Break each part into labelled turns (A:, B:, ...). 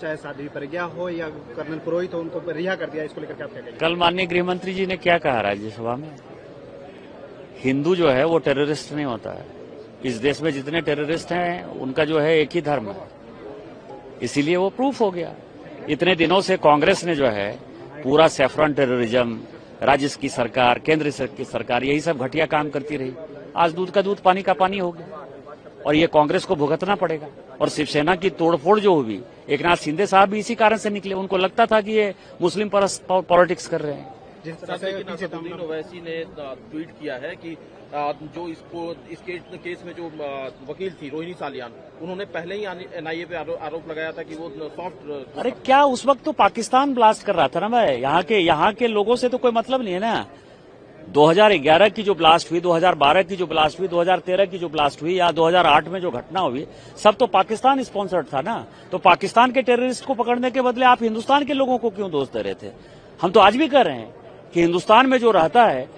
A: चाहे साध्वी प्रज्ञा हो या कर्नल पुरोहित हो, उनको रिहा कर दिया, इसको लेकर आप क्या कहेंगे?
B: कल माननीय गृह मंत्री जी ने क्या कहा राज्यसभा में, हिंदू जो है वो टेररिस्ट नहीं होता है। इस देश में जितने टेररिस्ट हैं उनका जो है एक ही धर्म है, इसीलिए वो प्रूफ हो गया। इतने दिनों से कांग्रेस ने जो है पूरा सैफरन टेररिज्म, राज्य की सरकार, केंद्र की सरकार, यही सब घटिया काम करती रही। आज दूध का दूध पानी का पानी हो गया और ये कांग्रेस को भुगतना पड़ेगा। और शिवसेना की तोड़फोड़ जो हुई, एकनाथ शिंदे साहब भी इसी कारण से निकले। उनको लगता था कि ये मुस्लिम पॉलिटिक्स कर रहे हैं।
A: जिस तरह से
C: असदुद्दीन ओवैसी ने ट्वीट किया है कि जो इस केस में जो वकील थी रोहिणी सालियान, उन्होंने पहले ही एनआईए पे आरोप लगाया था कि वो सॉफ्ट।
B: अरे क्या उस वक्त तो पाकिस्तान ब्लास्ट कर रहा था ना भाई, यहाँ के लोगों से तो कोई मतलब नहीं है ना। 2011 की जो ब्लास्ट हुई, 2012 की जो ब्लास्ट हुई, 2013 की जो ब्लास्ट हुई, या 2008 में जो घटना हुई, सब तो पाकिस्तान स्पॉन्सर्ड था ना। तो पाकिस्तान के टेररिस्ट को पकड़ने के बदले आप हिंदुस्तान के लोगों को क्यों दोष दे रहे थे? हम तो आज भी कह रहे हैं कि हिंदुस्तान में जो रहता है,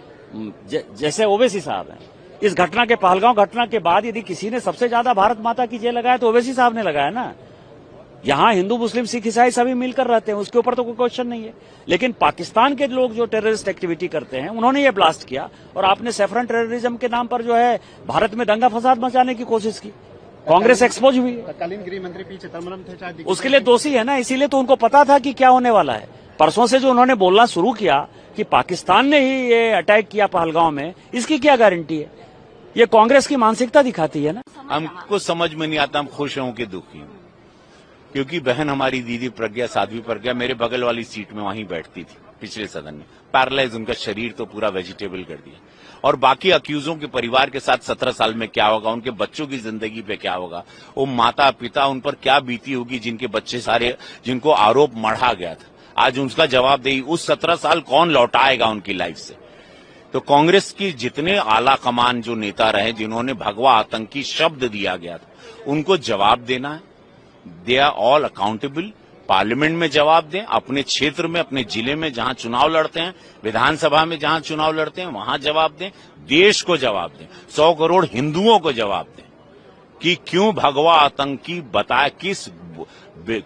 B: जैसे ओवैसी साहब हैं, इस घटना के, पहलगांव घटना के बाद यदि किसी ने सबसे ज्यादा भारत माता की जय लगाया तो ओवैसी साहब ने लगाया ना। यहाँ हिंदू, मुस्लिम, सिख, ईसाई सभी मिलकर रहते हैं, उसके ऊपर तो कोई क्वेश्चन नहीं है। लेकिन पाकिस्तान के लोग जो टेररिस्ट एक्टिविटी करते हैं, उन्होंने ये ब्लास्ट किया और आपने सैफरन टेररिज्म के नाम पर जो है भारत में दंगा फसाद मचाने की कोशिश की। कांग्रेस एक्सपोज हुई है।
A: तत्कालीन गृह मंत्री पी चिदम्बरम थे, चाहे
B: उसके लिए दोषी है ना, इसीलिए तो उनको पता था कि क्या होने वाला है। परसों से जो उन्होंने बोलना शुरू किया कि पाकिस्तान ने ही ये अटैक किया पहलगांव में, इसकी क्या गारंटी है? ये कांग्रेस की मानसिकता दिखाती है ना।
D: हमको समझ में नहीं आता, हम खुश हों कि दुखी हों, क्योंकि बहन हमारी दीदी प्रज्ञा, साध्वी प्रज्ञा मेरे बगल वाली सीट में वहीं बैठती थी पिछले सदन में। पैरालाइज, उनका शरीर तो पूरा वेजिटेबल कर दिया। और बाकी अक्यूजों के परिवार के साथ 17 साल में क्या होगा, उनके बच्चों की जिंदगी पे क्या होगा, वो माता पिता उन पर क्या बीती होगी जिनके बच्चे सारे, जिनको आरोप मढ़ा गया था, आज उनका जवाबदेही उस 17 साल कौन लौटाएगा उनकी लाइफ से। तो कांग्रेस की जितने आला कमान जो नेता रहे, जिन्होंने भगवा आतंकी शब्द दिया गया था, उनको जवाब देना है। They are all accountable. Parliament में जवाब दें, अपने क्षेत्र में, अपने जिले में जहां चुनाव लड़ते हैं, विधानसभा में जहां चुनाव लड़ते हैं, वहां जवाब दें, देश को जवाब दें, 100 करोड़ हिंदुओं को जवाब दें कि क्यों भगवा आतंकी बताया,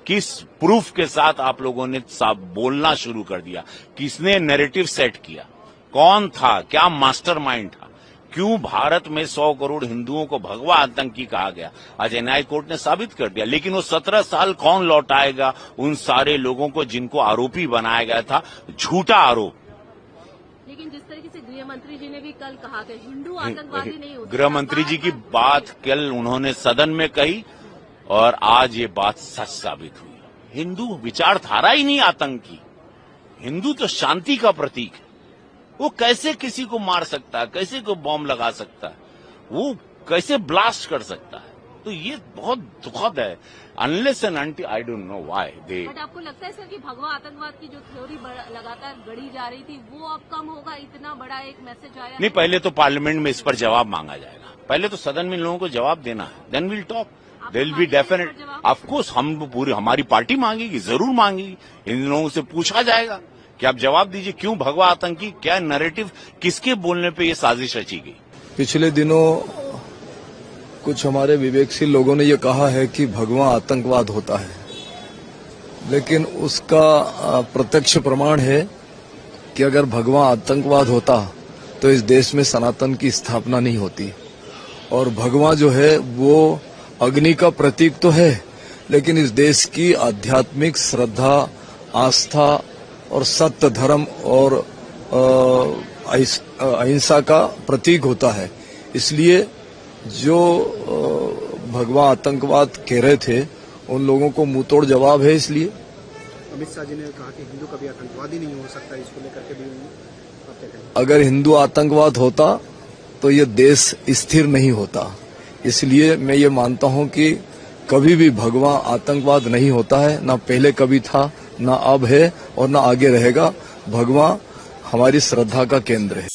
D: किस प्रूफ के साथ आप लोगों ने बोलना शुरू कर दिया, किसने नैरेटिव सेट किया, कौन था, क्या मास्टरमाइंड था, क्यों भारत में 100 करोड़ हिंदुओं को भगवा आतंकी कहा गया। आज एनआईए कोर्ट ने साबित कर दिया। लेकिन वो 17 साल कौन लौटाएगा उन सारे लोगों को जिनको आरोपी बनाया गया था, झूठा आरोप।
E: लेकिन जिस तरीके से गृह मंत्री जी ने भी कल कहा कि हिंदू आतंकवादी नहीं होते,
D: गृह मंत्री जी की बात कल उन्होंने सदन में कही और आज ये बात सच साबित हुई। हिंदू विचारधारा ही नहीं आतंकी, हिंदू तो शांति का प्रतीक है। वो कैसे किसी को मार सकता है, कैसे को बॉम्ब लगा सकता है, वो कैसे ब्लास्ट कर सकता है, तो ये बहुत दुखद है। Unless and until, I don't know why they.
E: But आपको लगता है सर कि भगवा आतंकवाद की जो थ्योरी लगातार गढ़ी जा रही थी, वो अब कम होगा? इतना बड़ा एक मैसेज आया
D: नहीं, पहले तो पार्लियामेंट में इस पर जवाब मांगा जाएगा, पहले तो सदन में लोगों को जवाब देना है, then will talk, there will be definite. Of course हम पूरी, हमारी पार्टी मांगेगी, जरूर मांगेगी, इन लोगों से पूछा जाएगा कि आप जवाब दीजिए, क्यों भगवा आतंकी, क्या नैरेटिव, किसके बोलने पे ये साजिश रची गई।
F: पिछले दिनों कुछ हमारे विवेकशील लोगों ने ये कहा है कि भगवा आतंकवाद होता है, लेकिन उसका प्रत्यक्ष प्रमाण है कि अगर भगवा आतंकवाद होता तो इस देश में सनातन की स्थापना नहीं होती। और भगवा जो है वो अग्नि का प्रतीक तो है, लेकिन इस देश की आध्यात्मिक श्रद्धा, आस्था और सत्य, धर्म और अहिंसा का प्रतीक होता है। इसलिए जो भगवा आतंकवाद कह रहे थे, उन लोगों को मुंहतोड़ जवाब है। इसलिए
A: अमित शाह जी ने कहा कि हिंदू कभी आतंकवादी नहीं हो सकता, इसको लेकर के भी आप क्या कहेंगे?
F: अगर हिंदू आतंकवाद होता तो ये देश स्थिर नहीं होता। इसलिए मैं ये मानता हूं कि कभी भी भगवा आतंकवाद नहीं होता है, ना पहले कभी था, ना अब है और ना आगे रहेगा। भगवा हमारी श्रद्धा का केंद्र है।